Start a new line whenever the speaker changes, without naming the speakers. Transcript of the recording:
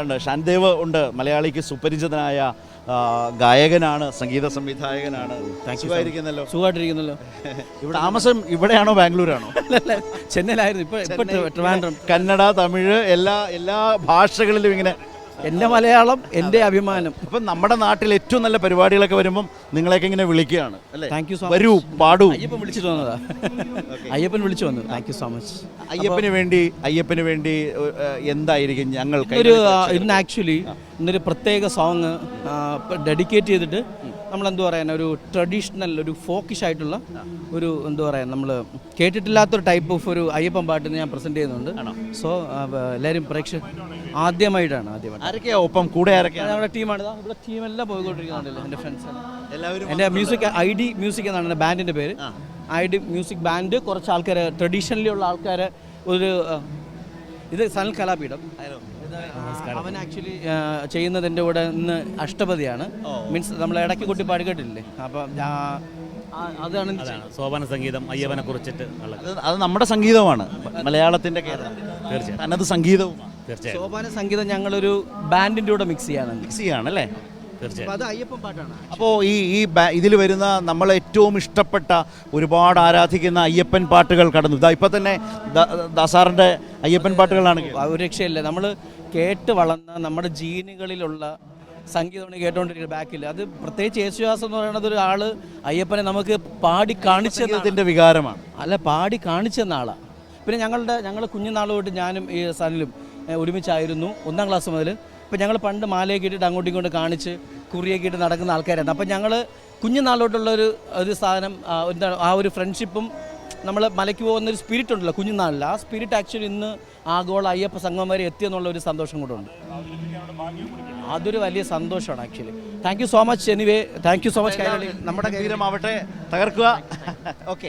ഉണ്ട്. ഷാൻദേവ് ഉണ്ട്, മലയാളിക്ക് സുപരിചിതനായ ഗായകനാണ്, സംഗീത സംവിധായകനാണ്. സുഖമായിരിക്കുന്നല്ലോ?
സുഖമായിട്ടിരിക്കുന്നല്ലോ.
ഇവിടെ താമസം ഇവിടെയാണോ ബാംഗ്ലൂരാണോ?
ചെന്നൈയിലായിരുന്നു. ഇപ്പോൾ ട്രിവാൻഡ്രം.
കന്നഡ, തമിഴ് എല്ലാ ഭാഷകളിലും ഇങ്ങനെ.
എൻ്റെ മലയാളം എൻ്റെ അഭിമാനം.
അപ്പം നമ്മുടെ നാട്ടിൽ ഏറ്റവും നല്ല പരിപാടികളൊക്കെ വരുമ്പം നിങ്ങളെയൊക്കെ ഇങ്ങനെ വിളിക്കുകയാണ് അല്ലേ?
താങ്ക് യു സോ
വരൂ, പാടൂ.
അയ്യപ്പൻ വിളിച്ചിട്ട് വന്നതാ. അയ്യപ്പൻ വിളിച്ചു വന്നു. Thank you so much.
അയ്യപ്പന് വേണ്ടി എന്തായിരിക്കും ഞങ്ങൾക്ക്
ഇന്ന് ആക്ച്വലി ഇന്നൊരു പ്രത്യേക സോങ് ഡെഡിക്കേറ്റ് ചെയ്തിട്ട് നമ്മളെന്താ പറയുക, ഒരു ട്രഡീഷണൽ ഒരു ഫോക്കിഷ് ആയിട്ടുള്ള ഒരു എന്താ പറയുക, നമ്മൾ കേട്ടിട്ടില്ലാത്തൊരു ടൈപ്പ് ഓഫ് ഒരു അയ്യപ്പൻ പാട്ട് ഞാൻ പ്രസൻറ്റ് ചെയ്യുന്നുണ്ട്. സോ എല്ലാവരും ആദ്യമായിട്ടാണ്.
ആരൊക്കെയാ ഒപ്പം കൂടെ? ആരൊക്കെയാണ്?
നമ്മുടെ ടീമാണ്. ഇവിടെ ടീമെല്ലാം പോയിക്കൊണ്ടിരിക്കുന്നുണ്ടല്ലോ. എൻ്റെ ഫ്രണ്ട്സാണ് എല്ലാവരും. എൻ്റെ മ്യൂസിക് ID മ്യൂസിക് എന്നാണ് എൻ്റെ ബാൻഡിൻ്റെ പേര്. ID music band. കുറച്ച് ആൾക്കാർ ട്രഡീഷണലി ഉള്ള ആൾക്കാർ. ഒരു ഇത് സനൽ കലാപീഠം. അവൻ ആക്ച്വലി ചെയ്യുന്നത് എൻ്റെ കൂടെ ഇന്ന് അഷ്ടപതിയാണ്. മീൻസ് നമ്മൾ ഇടയ്ക്ക് കുട്ടി പാടിക്കേട്ടില്ലേ? അപ്പം അതാണ്
സോപാന സംഗീതം അയ്യപ്പനെ കുറിച്ചിട്ട്.
അത് നമ്മുടെ സംഗീതമാണ്, മലയാളത്തിൻ്റെ
തീർച്ചയായും
തനത് സംഗീതവും.
തീർച്ചയായും
സോപാന സംഗീതം ഞങ്ങളൊരു ബാൻഡിൻ്റെ കൂടെ മിക്സ്
ചെയ്യാണല്ലേ?
തീർച്ചയായും
അത് അയ്യപ്പൻ പാട്ടാണ്.
അപ്പോൾ ഇതിൽ വരുന്ന നമ്മൾ ഏറ്റവും ഇഷ്ടപ്പെട്ട, ഒരുപാട് ആരാധിക്കുന്ന അയ്യപ്പൻ പാട്ടുകൾ കടന്നു. ഇപ്പം തന്നെ ദാസാറിൻ്റെ അയ്യപ്പൻ പാട്ടുകളാണ്.
ഒരു രക്ഷയില്ല. നമ്മൾ കേട്ട് വളർന്ന നമ്മുടെ ജീനുകളിലുള്ള സംഗീതമാണ് കേട്ടുകൊണ്ടിരിക്കുന്നത് ബാക്കിൽ. അത് പ്രത്യേകിച്ച് യേശുദാസ് എന്ന് പറയുന്നത് ഒരാൾ അയ്യപ്പനെ നമുക്ക് പാടി കാണിച്ചതിൻ്റെ
വികാരമാണ്.
അല്ല, പാടി കാണിച്ചെന്ന ആളാണ്. പിന്നെ ഞങ്ങൾ കുഞ്ഞുനാൾ തൊട്ട് ഞാനും ഈ സനിലും ഒരുമിച്ചായിരുന്നു 1ാം ക്ലാസ് മുതൽ. ഇപ്പം ഞങ്ങൾ പണ്ട് മാലയൊക്കെ ഇട്ടിട്ട് അങ്ങോട്ടും ഇങ്ങോട്ടും കാണിച്ച് കുറിയൊക്കെ ഇട്ട് നടക്കുന്ന ആൾക്കാരായിരുന്നു. അപ്പം ഞങ്ങൾ കുഞ്ഞുനാളോട്ടുള്ള ഒരു സാധനം, എന്താണ് ആ ഒരു ഫ്രണ്ട്ഷിപ്പും നമ്മൾ മലയ്ക്ക് പോകുന്നൊരു സ്പിരിറ്റ് ഉണ്ടല്ലോ കുഞ്ഞുനാളിൽ. ആ സ്പിരിറ്റ് ആക്ച്വലി ഇന്ന് ആഗോള അയ്യപ്പ സംഗമം വരെ എത്തിയെന്നുള്ള ഒരു സന്തോഷം കൂടെ ഉണ്ട്. അതൊരു വലിയ സന്തോഷമാണ് actually. Thank you so much. Anyway thank you so much. നമ്മുടെ
ഗംഭീരമാവട്ടെ, തകർക്കുക. ഓക്കെ.